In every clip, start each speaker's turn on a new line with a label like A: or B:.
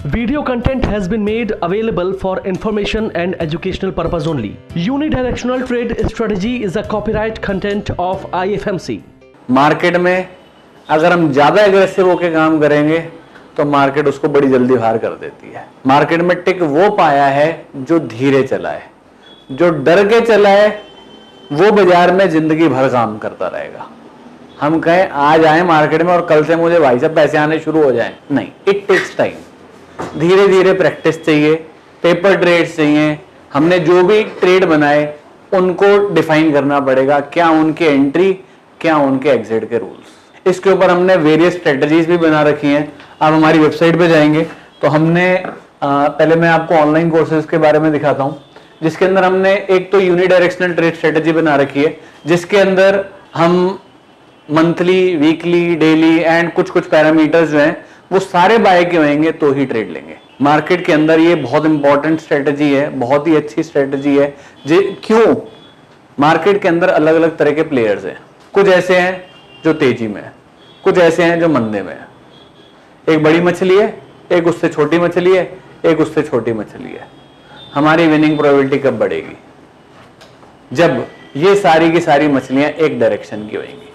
A: Video content has been made available for information and educational purpose only. Unidirectional trade strategy is a copyright content of IFMC.
B: Market में अगर हम ज्यादा aggressive होकर काम करेंगे तो मार्केट उसको बड़ी जल्दी बाहर कर देती है। मार्केट में टिक वो पाया है जो धीरे चला है, जो डर के चला है वो बाजार में जिंदगी भर काम करता रहेगा। हम कहें आज आए मार्केट में और कल से मुझे भाई साहब पैसे आने शुरू हो जाएं, नहीं, इट टेक्स टाइम। धीरे धीरे प्रैक्टिस चाहिए, पेपर ट्रेड्स चाहिए। हमने जो भी ट्रेड बनाए उनको डिफाइन करना पड़ेगा, क्या उनके एंट्री, क्या उनके एग्जिट के रूल्स। इसके ऊपर हमने वेरियस स्ट्रेटजीज भी बना रखी हैं। आप हमारी वेबसाइट पे जाएंगे तो हमने पहले मैं आपको ऑनलाइन कोर्सेज के बारे में दिखाता हूं, जिसके अंदर हमने एक तो यूनिडायरेक्शनल ट्रेड स्ट्रेटजी बना रखी है, जिसके अंदर हम मंथली, वीकली, डेली एंड कुछ कुछ पैरामीटर्स जो हैं वो सारे बाय के होंगे तो ही ट्रेड लेंगे। मार्केट के अंदर ये बहुत इंपॉर्टेंट स्ट्रेटजी है, बहुत ही अच्छी स्ट्रेटजी है। क्यों? मार्केट के अंदर अलग अलग तरह के प्लेयर्स हैं। कुछ ऐसे हैं जो तेजी में है, कुछ ऐसे हैं जो मंदे में है। एक बड़ी मछली है, एक उससे छोटी मछली है, एक उससे छोटी मछली है। हमारी विनिंग प्रोबेबिलिटी कब बढ़ेगी? जब ये सारी की सारी मछलियां एक डायरेक्शन की होंगी।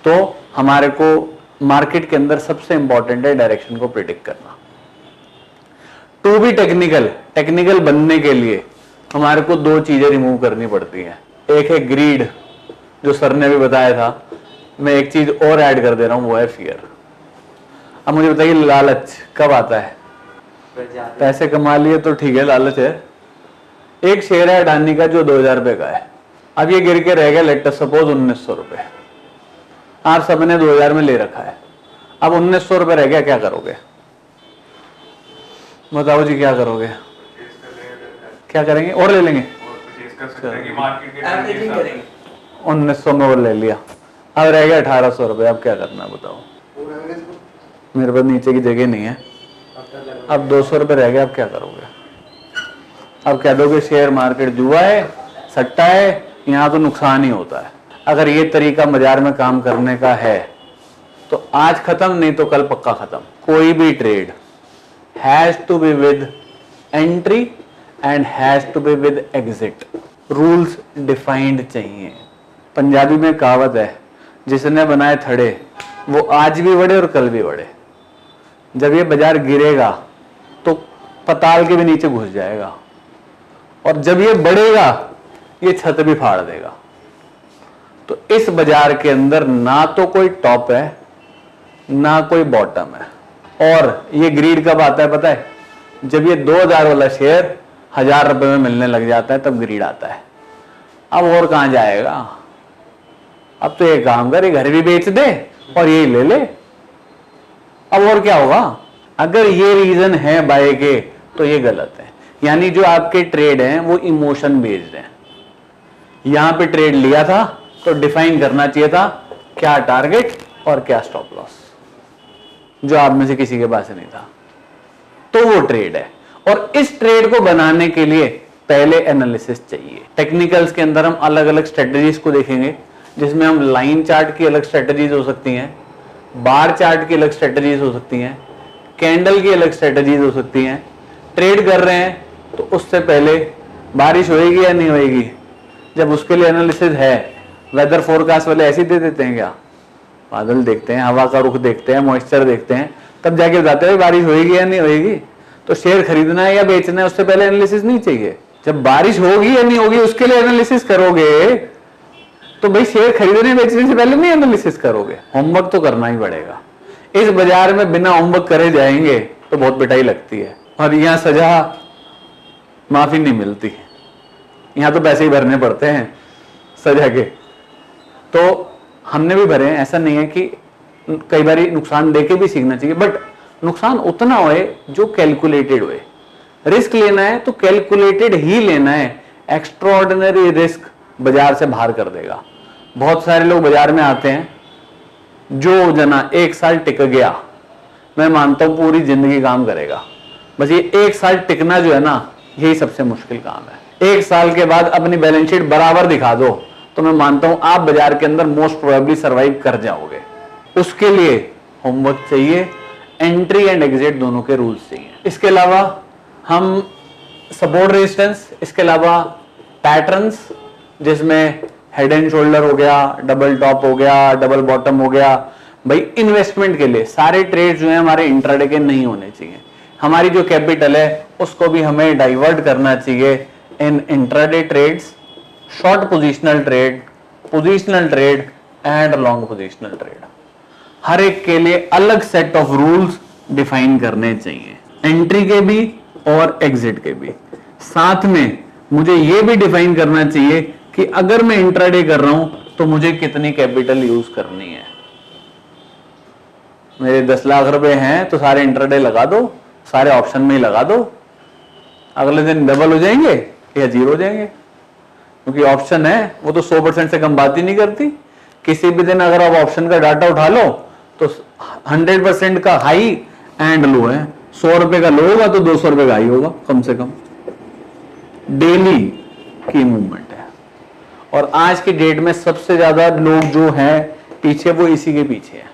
B: तो हमारे को मार्केट के अंदर सबसे इंपॉर्टेंट है डायरेक्शन को प्रिडिक्ट करना। टू बी टेक्निकल बनने के लिए हमारे को दो चीजें रिमूव करनी पड़ती हैं। एक है ग्रीड, जो सर ने भी बताया था। मैं एक चीज और ऐड कर दे रहा हूं, वो है फियर। अब मुझे बताइए लालच कब आता है? पैसे कमा लिए तो ठीक है, लालच है। एक शेयर है अडानी का जो 2000 रुपए का है, अब ये गिर के रह गया लेट अस सपोज 1900 रुपए। आप सबने 2000 में ले रखा है, अब 1900 रुपए रह गया, क्या करोगे? बताओ जी, क्या करोगे? क्या करेंगे? और ले लेंगे, 1900 में और ले लिया, अब रह गया 1800 रुपए। अब क्या करना बताओ? मेरे पास नीचे की जगह नहीं है, अब 200 रुपए रह गया, अब क्या करोगे? अब कह दोगे शेयर मार्केट जुआ है, सट्टा है, यहाँ तो नुकसान ही होता है। अगर ये तरीका बाजार में काम करने का है तो आज खत्म, नहीं तो कल पक्का खत्म। कोई भी trade has to be with entry and has to be with exit. Rules defined चाहिए। पंजाबी में कहावत है, जिसने बनाए थड़े वो आज भी बढ़े और कल भी बढ़े। जब ये बाजार गिरेगा तो पताल के भी नीचे घुस जाएगा, और जब ये बढ़ेगा ये छत भी फाड़ देगा। तो इस बाजार के अंदर ना तो कोई टॉप है ना कोई बॉटम है। और ये ग्रीड कब आता है पता है? जब ये 2000 वाला शेयर 1000 रुपए में मिलने लग जाता है, तब ग्रीड आता है। अब और कहां जाएगा? अब तो ये काम कर, ये घर भी बेच दे और ये ले ले। अब और क्या होगा? अगर ये रीजन है बाय के तो ये गलत है। यानी जो आपके ट्रेड हैं वो इमोशन बेस्ड हैं। यहां पे ट्रेड लिया था तो डिफाइन करना चाहिए था क्या टारगेट और क्या स्टॉप लॉस, जो आप में से किसी के पास नहीं था। तो वो ट्रेड है। और इस ट्रेड को बनाने के लिए पहले एनालिसिस चाहिए। टेक्निकल्स के अंदर हम अलग अलग स्ट्रेटजीज को देखेंगे, जिसमें हम लाइन चार्ट की अलग स्ट्रेटजीज हो सकती हैं, बार चार्ट की अलग स्ट्रेटजीज हो सकती हैं, कैंडल की अलग स्ट्रेटजीज हो सकती हैं। ट्रेड कर रहे हैं तो उससे पहले बारिश होएगी या नहीं होएगी, जब उसके लिए एनालिसिस है। वेदर फोरकास्ट वाले ऐसे दे देते हैं क्या? बादल देखते हैं, हवा का रुख देखते हैं, मॉइस्चर देखते हैं, तब जाके बताते हैं बारिश होएगी या नहीं होएगी। तो शेयर खरीदना है या बेचना है उससे पहले एनालिसिस नहीं चाहिए? जब बारिश होगी या नहीं होगी उसके लिए एनालिसिस करोगे तो भाई शेयर खरीदने बेचने से पहले नहीं एनालिसिस करोगे। होमवर्क तो करना ही पड़ेगा। इस बाजार में बिना होमवर्क करे जाएंगे तो बहुत पिटाई लगती है, और यहाँ सजा माफी नहीं मिलती। यहाँ तो पैसे ही भरने पड़ते हैं सजा के। तो हमने भी भरे हैं, ऐसा नहीं है कि कई बार नुकसान देके भी सीखना चाहिए, बट नुकसान उतना होए जो कैलकुलेटेड होए। रिस्क लेना है तो कैलकुलेटेड ही लेना है। एक्स्ट्राऑर्डिनरी रिस्क बाजार से बाहर कर देगा। बहुत सारे लोग बाजार में आते हैं, जो जना 1 साल टिक गया, मैं मानता हूं पूरी जिंदगी काम करेगा। बस ये 1 साल टिकना जो है ना, यही सबसे मुश्किल काम है। 1 साल के बाद अपनी बैलेंस शीट बराबर दिखा दो तो मैं मानता हूं आप बाजार के अंदर मोस्ट प्रोबेबली सर्वाइव कर जाओगे। उसके लिए होमवर्क चाहिए, एंट्री एंड एग्जिट दोनों के रूल्स चाहिए। इसके अलावा हम सपोर्ट रेजिस्टेंस, इसके अलावा पैटर्न्स जिसमें हेड एंड शोल्डर हो गया, डबल टॉप हो गया, डबल बॉटम हो गया। भाई इन्वेस्टमेंट के लिए सारे ट्रेड जो है हमारे इंट्राडे के नहीं होने चाहिए। हमारी जो कैपिटल है उसको भी हमें डाइवर्ट करना चाहिए इन intraday trades, short positional trade and long positional trade. हर एक के लिए अलग सेट ऑफ रूल्स डिफाइन करने चाहिए, एंट्री के भी और एग्जिट के भी। साथ में मुझे यह भी डिफाइन करना चाहिए कि अगर मैं इंट्राडे कर रहा हूं तो मुझे कितनी कैपिटल यूज करनी है। मेरे 10 लाख रुपए हैं तो सारे इंट्राडे लगा दो, सारे ऑप्शन में ही लगा दो, अगले दिन डबल हो जाएंगे या जीरो हो जाएंगे, क्योंकि ऑप्शन है वो तो 100% से कम बात ही नहीं करती। किसी भी दिन अगर आप ऑप्शन का डाटा उठा लो तो 100% का हाई एंड लो है। 100 रुपए का लो होगा तो 200 रुपए का हाई होगा कम से कम। डेली की मूवमेंट है और आज की डेट में सबसे ज्यादा लोग जो हैं पीछे वो इसी के पीछे है,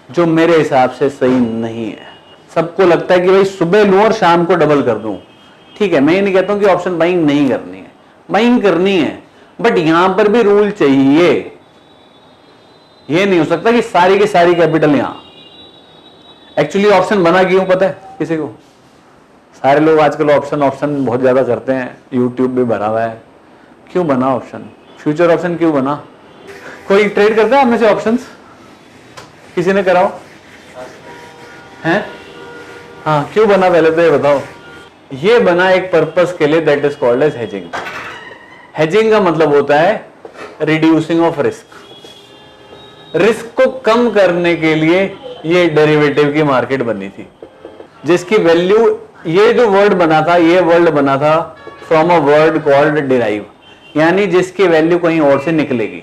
B: जो मेरे हिसाब से सही नहीं है। सबको लगता है कि भाई सुबह लूं और शाम को डबल कर दूं। ठीक है, मैं ये नहीं कहता हूं कि ऑप्शन बाइंग नहीं करनी है, बाइंग करनी है, बट यहां पर भी रूल चाहिए। ये नहीं हो सकता कि सारी की सारी कैपिटल यहां। एक्चुअली ऑप्शन बना क्यों पता है किसी को? सारे लोग आजकल ऑप्शन बहुत ज्यादा करते हैं, यूट्यूब भी भरा हुआ है। क्यों बना ऑप्शन? फ्यूचर ऑप्शन क्यों बना? कोई ट्रेड करता है आप में से ऑप्शंस? किसी ने कराओ हैं? हाँ, क्यों बना पहले तो ये बताओ। ये बना एक पर्पस के लिए, that is called as hedging. Hedging का मतलब होता है रिड्यूसिंग ऑफ रिस्क। रिस्क को कम करने के लिए ये डेरिवेटिव की मार्केट बनी थी, जिसकी वैल्यू, ये जो वर्ड बना था, ये वर्ड बना था from a word called derive, यानी जिसकी वैल्यू कहीं और से निकलेगी।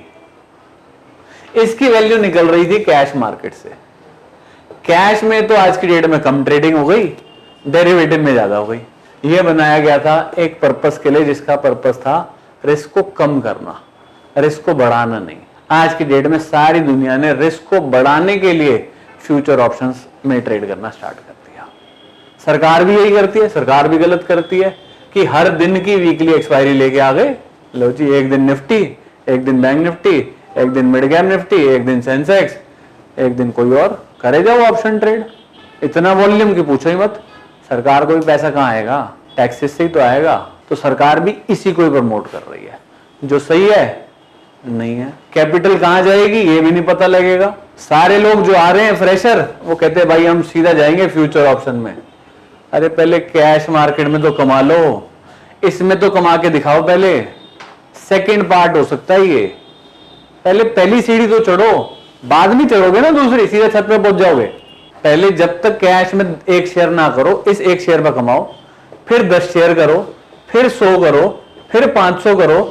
B: इसकी वैल्यू निकल रही थी कैश मार्केट से। कैश में तो आज की डेट में कम ट्रेडिंग हो गई, डेरिवेटिव में ज्यादा हो गई। यह बनाया गया था एक पर्पस के लिए, जिसका पर्पस था रिस्क को कम करना, रिस्क को बढ़ाना नहीं। आज की डेट में सारी दुनिया ने रिस्क को बढ़ाने के लिए फ्यूचर ऑप्शंस में ट्रेड करना स्टार्ट कर दिया। सरकार भी यही करती है, सरकार भी गलत करती है कि हर दिन की वीकली एक्सपायरी लेके आ गए। लो जी, एक दिन निफ्टी, एक दिन बैंक निफ्टी, एक दिन मिड कैप निफ्टी, एक दिन सेंसेक्स, एक दिन कोई और, करे जाओ ऑप्शन ट्रेड। इतना वॉल्यूम की पूछो ही मत। सरकार को भी पैसा कहाँ आएगा? टैक्सेस से ही तो आएगा। तो सरकार भी इसी को ही प्रमोट कर रही है, जो सही है नहीं है। कैपिटल कहाँ जाएगी ये भी नहीं पता लगेगा। सारे लोग जो आ रहे हैं फ्रेशर, वो कहते हैं भाई हम सीधा जाएंगे फ्यूचर ऑप्शन में। अरे पहले कैश मार्केट में तो कमा लो, इसमें तो कमा के दिखाओ पहले। सेकंड पार्ट हो सकता है ये, पहले पहली सीढ़ी तो चढ़ो, बाद में चढ़ोगे ना दूसरी, सीधे छत पे पहुंच जाओगे। पहले जब तक कैश में एक शेयर ना करो, इस एक शेयर पर कमाओ, फिर 10 शेयर करो, फिर 100 करो, फिर 500 करो,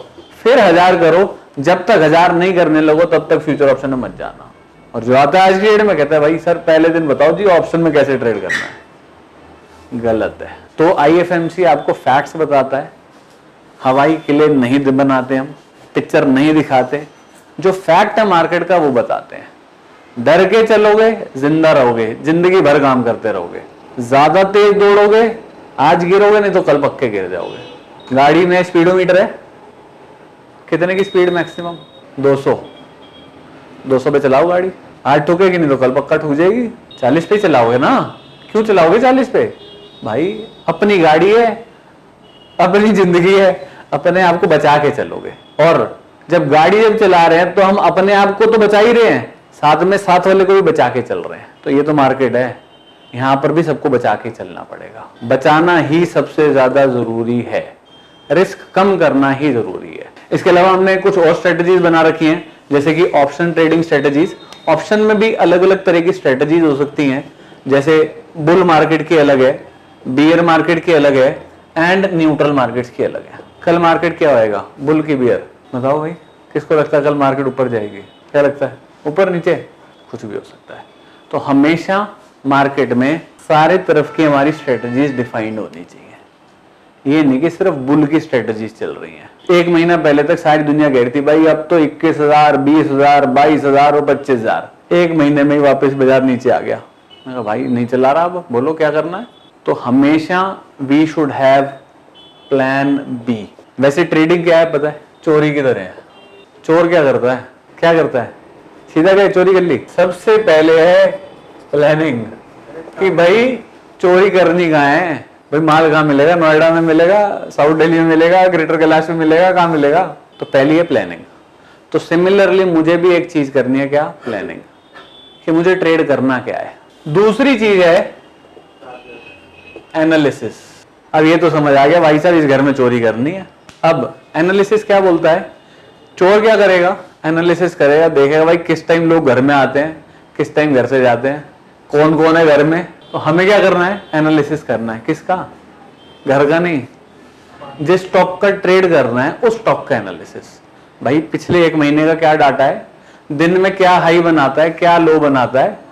B: फिर 1000 करो। जब तक 1000 नहीं करने लगो तब तक फ्यूचर ऑप्शन में मत जाना। और जो आता है आज की डेट में कहता है भाई सर पहले दिन बताओ जी ऑप्शन में कैसे ट्रेड करना है। गलत है। तो IFMC आपको फैक्ट्स बताता है, हवाई किले नहीं बनाते, हम पिक्चर नहीं दिखाते, जो फैक्ट है मार्केट का वो बताते हैं। डर के चलोगे जिंदा रहोगे, जिंदगी भर काम करते रहोगे। ज्यादा तेज दौड़ोगे आज गिरोगे, नहीं तो कल पक्के गिर जाओगे। गाड़ी में स्पीडोमीटर है, कितने की स्पीड मैक्सिमम? 200 पे चलाओ गाड़ी, आज ठुकेगी नहीं तो कल पक्का ठुक जाएगी। 40 पे चलाओगे ना, क्यों चलाओगे 40 पे? भाई अपनी गाड़ी है, अपनी जिंदगी है, अपने आप को बचा के चलोगे। और जब गाड़ी जब चला रहे हैं तो हम अपने आप को तो बचा ही रहे हैं, साथ में साथ वाले को भी बचा के चल रहे हैं। तो ये तो मार्केट है, यहां पर भी सबको बचा के चलना पड़ेगा। बचाना ही सबसे ज्यादा जरूरी है, रिस्क कम करना ही जरूरी है। इसके अलावा हमने कुछ और स्ट्रेटेजीज बना रखी हैं, जैसे कि ऑप्शन ट्रेडिंग स्ट्रेटेजीज। ऑप्शन में भी अलग अलग तरह की स्ट्रेटेजीज हो सकती हैं, जैसे बुल मार्केट की अलग है, बियर मार्केट की अलग है, एंड न्यूट्रल मार्केट्स की अलग है। कल मार्केट क्या होएगा, बुल की बियर? बताओ भाई, किसको लगता है कल मार्केट ऊपर जाएगी? क्या लगता है, ऊपर नीचे? कुछ भी हो सकता है। तो हमेशा मार्केट में सारे तरफ की हमारी स्ट्रेटेजीज डिफाइंड होनी चाहिए। ये नहीं कि सिर्फ बुल की स्ट्रेटेजीज चल रही हैं। एक महीना पहले तक सारी दुनिया कह रही थी भाई अब तो 21,000, 20,000, 22,000 और 25,000, एक महीने में ही वापस बाजार नीचे आ गया। मैं कहा भाई नहीं चला रहा, अब बोलो क्या करना है। तो हमेशा we should have plan B. वैसे ट्रेडिंग क्या है पता है, चोरी की तरह है। चोर क्या करता है, क्या करता है, सीधा गए चोरी कर ली। सबसे पहले है प्लानिंग कि भाई चोरी करनी कहाँ है, भाई माल कहाँ मिलेगा, नोएडा में मिलेगा, साउथ दिल्ली में मिलेगा, ग्रेटर कैलाश में मिलेगा, कहाँ मिलेगा। तो पहली है प्लानिंग। तो सिमिलरली मुझे भी एक चीज करनी है, क्या, प्लानिंग, कि मुझे ट्रेड करना क्या है। दूसरी चीज है एनालिसिस। अब ये तो समझ आ गया भाई साहब इस घर में चोरी करनी है। अब एनालिसिस क्या बोलता है, चोर क्या करेगा, एनालिसिस करेगा, देखेगा भाई किस टाइम लोग घर में आते हैं, किस टाइम घर से जाते हैं, कौन कौन है घर में। तो हमें क्या करना है, एनालिसिस करना है। किसका, घर का नहीं, जिस स्टॉक का ट्रेड करना है उस स्टॉक का एनालिसिस। भाई पिछले एक महीने का क्या डाटा है, दिन में क्या हाई बनाता है, क्या लो बनाता है,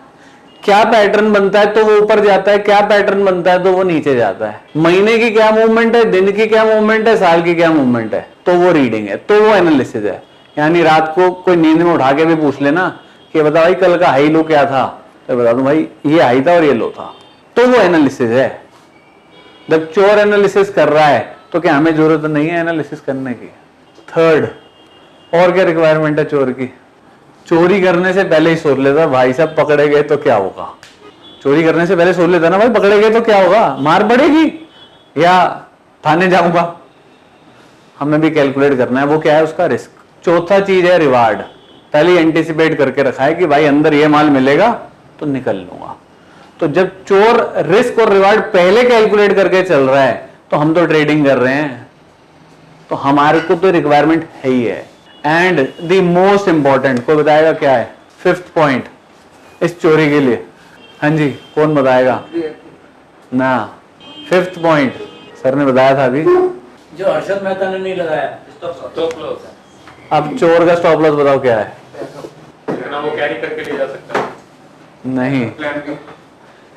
B: क्या पैटर्न बनता है तो वो ऊपर जाता है, क्या पैटर्न बनता है तो वो नीचे जाता है, महीने की क्या मूवमेंट है, दिन की क्या मूवमेंट है, साल की क्या मूवमेंट है, तो वो रीडिंग है, तो वो एनालिसिस है। यानी रात को कोई नींद में उठा के भी पूछ लेना कि बता भाई कल का हाई लो क्या था, तो बता दूं भाई ये हाई था और ये लो था, तो वो एनालिसिस है। जब चोर एनालिसिस कर रहा है तो क्या हमें जरूरत नहीं है एनालिसिस करने की। थर्ड, और क्या रिक्वायरमेंट है चोर की, चोरी करने से पहले ही सोच लेता भाई साहब पकड़े गए तो क्या होगा। चोरी करने से पहले सोच लेता ना भाई पकड़े गए तो क्या होगा, मार पड़ेगी या थाने जाऊंगा। हमें भी कैलकुलेट करना है वो क्या है, उसका रिस्क। चौथा चीज है रिवार्ड। पहले एंटिसिपेट करके रखा है कि भाई अंदर ये माल मिलेगा तो निकल लूंगा। तो जब चोर रिस्क और रिवार्ड पहले कैलकुलेट करके चल रहा है तो हम तो ट्रेडिंग कर रहे हैं, तो हमारे को तो रिक्वायरमेंट है ही है। एंड द मोस्ट इंपॉर्टेंट, कोई बताएगा क्या है फिफ्थ पॉइंट इस चोरी के लिए? हाँ जी, कौन बताएगा ना? फिफ्थ पॉइंट सर ने बताया था अभी,
C: जो हर्षद मेहता ने नहीं लगाया, स्टॉप लॉस।
B: अब चोर का स्टॉप लॉस बताओ क्या है?
D: वो कैरी करके ले जा सकता है।
B: नहीं
D: प्लान बी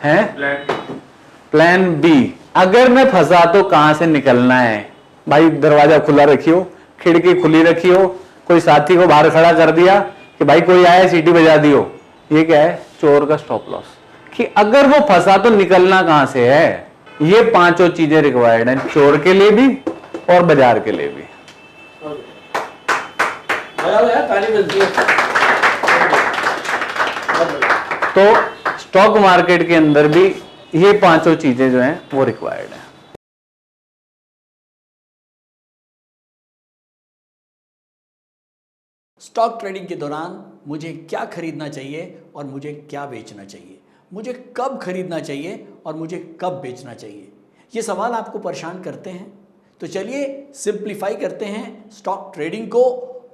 B: है,
D: प्लान बी।
B: Plan B. अगर मैं फंसा तो कहां से निकलना है भाई? दरवाजा खुला रखियो, खिड़की खुली रखियो, कोई साथी को बाहर खड़ा कर दिया कि भाई कोई आया सीटी बजा दियो। ये क्या है? चोर का स्टॉप लॉस। कि अगर वो फंसा तो निकलना कहां से है। ये पांचों चीजें रिक्वायर्ड हैं चोर के लिए भी और बाजार के लिए भी। तो स्टॉक मार्केट के अंदर भी ये पांचों चीजें जो हैं वो रिक्वायर्ड है।
C: स्टॉक ट्रेडिंग के दौरान मुझे क्या खरीदना चाहिए और मुझे क्या बेचना चाहिए, मुझे कब खरीदना चाहिए और मुझे कब बेचना चाहिए, ये सवाल आपको परेशान करते हैं। तो चलिए सिंप्लीफाई करते हैं स्टॉक ट्रेडिंग को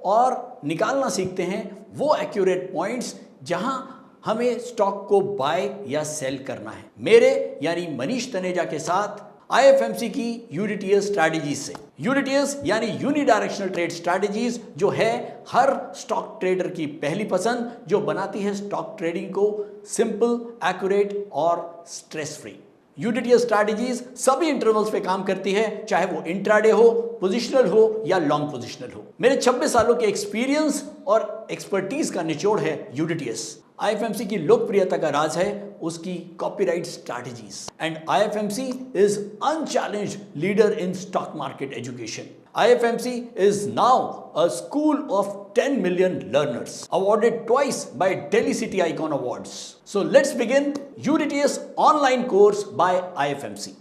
C: और निकालना सीखते हैं वो एक्यूरेट पॉइंट्स जहां हमें स्टॉक को बाय या सेल करना है। मेरे यानी मनीष तनेजा के साथ IFMC की यूनिटीएस स्ट्रैटेजीज से। यूनिटीएस यानी यूनिडायरेक्शनल ट्रेड स्ट्रैटेजीज, जो है हर स्टॉक ट्रेडर की पहली पसंद, जो बनाती है स्टॉक ट्रेडिंग को सिंपल, एक्यूरेट और स्ट्रेस फ्री। यूनिटीएस स्ट्रैटेजीज सभी इंटरवल्स पे काम करती है, चाहे वो इंट्राडे हो, पोजिशनल हो या लॉन्ग पोजिशनल हो। मेरे 26 सालों के एक्सपीरियंस और एक्सपर्टीज का निचोड़ है यूनिटीएस। IFMC की लोकप्रियता का राज है उसकी copyright strategies. And IFMC is unchallenged leader in stock market education. IFMC is now a school of 10 million learners, awarded twice by Delhi City Icon Awards. So let's begin UDTS online course by IFMC.